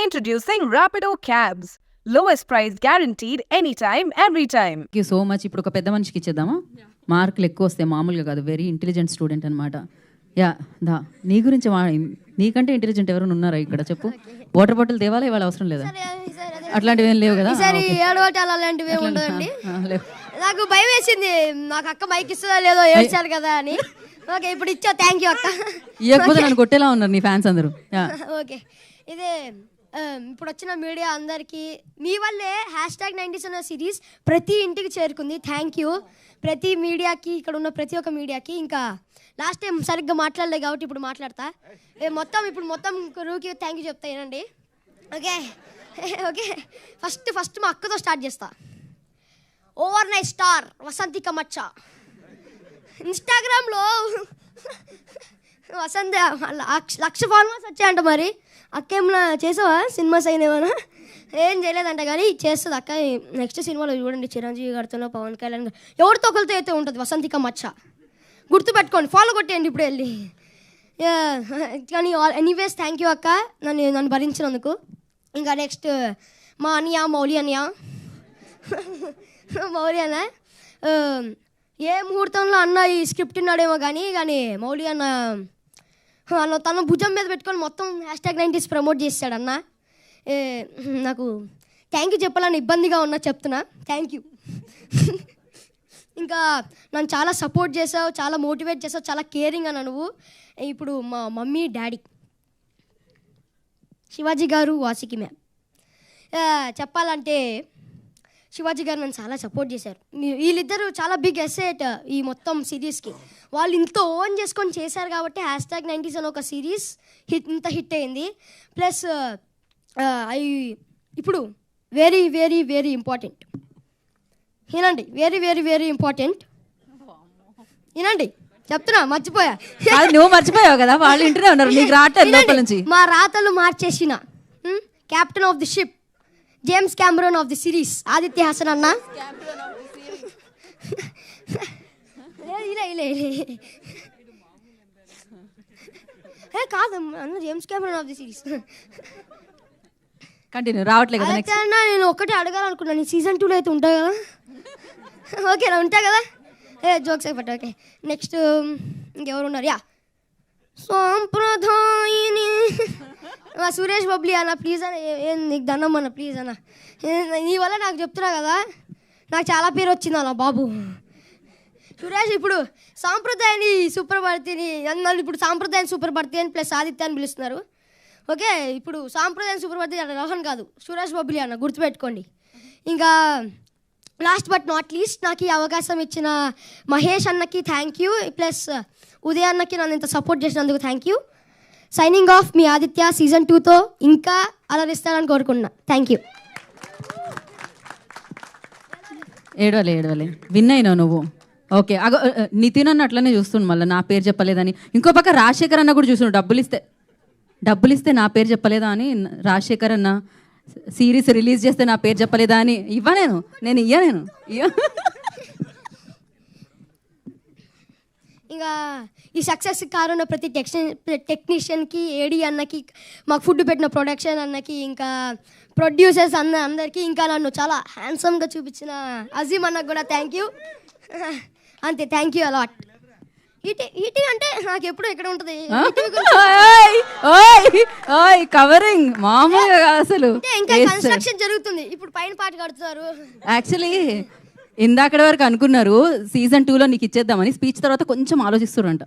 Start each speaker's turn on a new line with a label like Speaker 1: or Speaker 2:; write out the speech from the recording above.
Speaker 1: Introducing Rapido Cabs. Lowest price guaranteed anytime, every time.
Speaker 2: Thank you so much. ఇప్పుడు ఒక పెద్ద మనిషికి ఇచ్చేద్దామా? మార్కులు ఎక్కువ వస్తాయి, మామూలుగా కాదు. వెరీ ఇంటెలిజెంట్ స్టూడెంట్ అనమాట. యా దా నీ గురించి నీకంటే ఇంటెలిజెంట్ ఎవరైనా ఉన్నారా ఇక్కడ? చెప్పు. వాటర్ బాటిల్ తేవాలా ఇవాళ? అవసరం లేదా? అట్లాంటివి ఏం లేవు కదా?
Speaker 3: నాకు భయం వేసింది, నాకు అక్క మైక్ ఇస్తుందా లేదో ఏడ్చారు కదా అని. ఓకే, ఇప్పుడు ఇచ్చా. థ్యాంక్ యూ అక్క.
Speaker 2: ఇవ్వకపోతే నన్ను కొట్టేలా ఉన్నారు నీ ఫ్యాన్స్ అందరూ.
Speaker 3: ఓకే, ఇదే ఇప్పుడు వచ్చిన మీడియా అందరికీ మీ వల్లే #90s అన్న సిరీస్ ప్రతి ఇంటికి చేరుకుంది. థ్యాంక్ యూ ప్రతి మీడియాకి, ఇక్కడ ఉన్న ప్రతి ఒక్క మీడియాకి. ఇంకా లాస్ట్ టైం సరిగ్గా మాట్లాడలేదు కాబట్టి ఇప్పుడు మాట్లాడతా. ఇప్పుడు మొత్తం రూకి థ్యాంక్ యూ చెప్తా ఏనండి. ఓకే ఓకే, ఫస్ట్ మా అక్కతో స్టార్ట్ చేస్తా. ఓవర్ నైట్ స్టార్ వసంతిక మచ్చ ఇన్స్టాగ్రామ్లో వసంత 1,00,000 ఫాలోవర్స్ వచ్చాయంట. మరి అక్క ఏమన్నా చేసావా? సినిమాస్ అయినేమన్నా? ఏం చేయలేదంట, కానీ చేస్తుంది అక్క. నెక్స్ట్ సినిమాలో చూడండి, చిరంజీవి గారితో, పవన్ కళ్యాణ్ గారు, ఎవరితో ఒకరితో అయితే ఉంటుంది వసంతిక మచ్చ. గుర్తుపెట్టుకోండి, ఫాలో కొట్టేయండి ఇప్పుడు వెళ్ళి. కానీ ఎనీవేస్ థ్యాంక్ యూ అక్క, నన్ను భరించినందుకు. ఇంకా నెక్స్ట్ మా అన్నయ్య మౌలి అన్నయ్య ఏ ముహూర్తంలో అన్న ఈ స్క్రిప్ట్ ఉన్నాడేమో కానీ మౌలి అన్న తన భుజం మీద పెట్టుకొని మొత్తం #90s ప్రమోట్ చేస్తాడు అన్న. నాకు థ్యాంక్ యూ చెప్పాలని ఇబ్బందిగా ఉన్నా, చెప్తున్నా థ్యాంక్ యూ. ఇంకా నన్ను చాలా సపోర్ట్ చేసావు, చాలా మోటివేట్ చేసావు, చాలా కేరింగ్ అన్న నువ్వు. ఇప్పుడు మా మమ్మీ డాడీ శివాజీ గారు, వాసికి మ్యామ్, చెప్పాలంటే శివాజీ గారు నన్ను చాలా సపోర్ట్ చేశారు. వీళ్ళిద్దరూ చాలా బిగ్ అసెట్ ఈ మొత్తం సిరీస్కి. వాళ్ళు ఇంత ఓన్ చేసుకొని చేశారు కాబట్టి #90s అని ఒక సిరీస్ ఇంత హిట్ అయింది. ప్లస్ ఇప్పుడు వెరీ వెరీ వెరీ ఇంపార్టెంట్ వినండి, వెరీ వెరీ వెరీ ఇంపార్టెంట్ వినండి, చెప్తున్నా. మర్చిపోయా.
Speaker 2: నువ్వు మర్చిపోయావు కదా, వాళ్ళు ఇంటనే ఉన్నారు, నీకు రావట్లేదు లోపల నుంచి.
Speaker 3: మా రాతలు మార్చేసిన captain of the ship, James Cameron of the series Aditya Hasan అన్న. కాదు అన్న, James Cameron of the series.
Speaker 2: Continue. రావట్లేదు కదా
Speaker 3: నెక్స్ట్ అన్న. నేను ఒకటే అడగాలనుకున్నాను, సీజన్ 2లో అయితే ఉంటాయి కదా? ఓకేనా, ఉంటాయి కదా? జోక్స్ అయిపోతా. ఓకే, నెక్స్ట్ ఇంకెవరు ఉన్నారు? యా సాంప్రదాయిని సురేష్ బబ్లీ అన్న, ప్లీజ్ అన్న, నీకు దండం అన్న, ప్లీజ్ అన్న. నీ వల్ల నాకు చెప్తున్నా కదా, నాకు చాలా పేరు వచ్చింది అన్న బాబు. సురేష్ ఇప్పుడు సాంప్రదాయాన్ని సూపర్భర్తిని అన్నారు, ఇప్పుడు సాంప్రదాయాన్ని సూపర్భర్తి అని ప్లస్ ఆదిత్య అని పిలుస్తున్నారు. ఓకే, ఇప్పుడు సాంప్రదాయం సూపర్భర్తి రోహన్ కాదు, సురేష్ బబ్లీ అన్న, గుర్తుపెట్టుకోండి. ఇంకా లాస్ట్ బట్ నాట్ లీస్ట్ నాకు ఈ అవకాశం ఇచ్చిన మహేష్ అన్నకి థ్యాంక్ యూ, ప్లస్ ఉదయ్ అన్నకి నన్ను ఇంత సపోర్ట్ చేసినందుకు thank you. Signing off, me Aditya. Season 2తో ఇంకా అలరిస్తానని కోరుకుంటున్నా. Thank you.
Speaker 2: ఏడవలే విన్ అయినావు నువ్వు. ఓకే, నితిన్ అన్న అట్లనే చూస్తుండు, మళ్ళీ నా పేరు చెప్పలేదని. ఇంకో పక్క రాజశేఖర్ అన్న కూడా చూస్తుండు, డబ్బులు ఇస్తే నా పేరు చెప్పలేదా అని. రాజశేఖర్ అన్న సిరీస్ రిలీజ్ చేస్తే నా పేరు చెప్పలేదా అని. నేను
Speaker 3: ఇంకా ఈ సక్సెస్ కారున్న ప్రతి టెక్నీషియన్కి, ఏడీ అన్నకి, మాకు ఫుడ్ పెట్టిన ప్రొడక్షన్ అన్నకి, ఇంకా ప్రొడ్యూసర్స్ అందరికీ, ఇంకా నన్ను చాలా హ్యాండ్సమ్గా చూపించిన అజీమ్ అన్నకు కూడా థ్యాంక్ యూ. అంతే, థ్యాంక్ యూ అలాట్. ఈటీ అంటే నాకు ఎప్పుడు ఎక్కడ ఉంటుంది
Speaker 2: కవరింగ్ మామూలుగా అసలు.
Speaker 3: ఇంకా కన్స్ట్రక్షన్ జరుగుతుంది, ఇప్పుడు పైన పాట కడుతున్నారు.
Speaker 2: యాక్చువల్లీ ఇందాకటి వరకు అనుకున్నారు సీజన్ 2లో నీకు ఇచ్చేద్దామని, స్పీచ్ తర్వాత కొంచెం ఆలోచిస్తున్నారంట.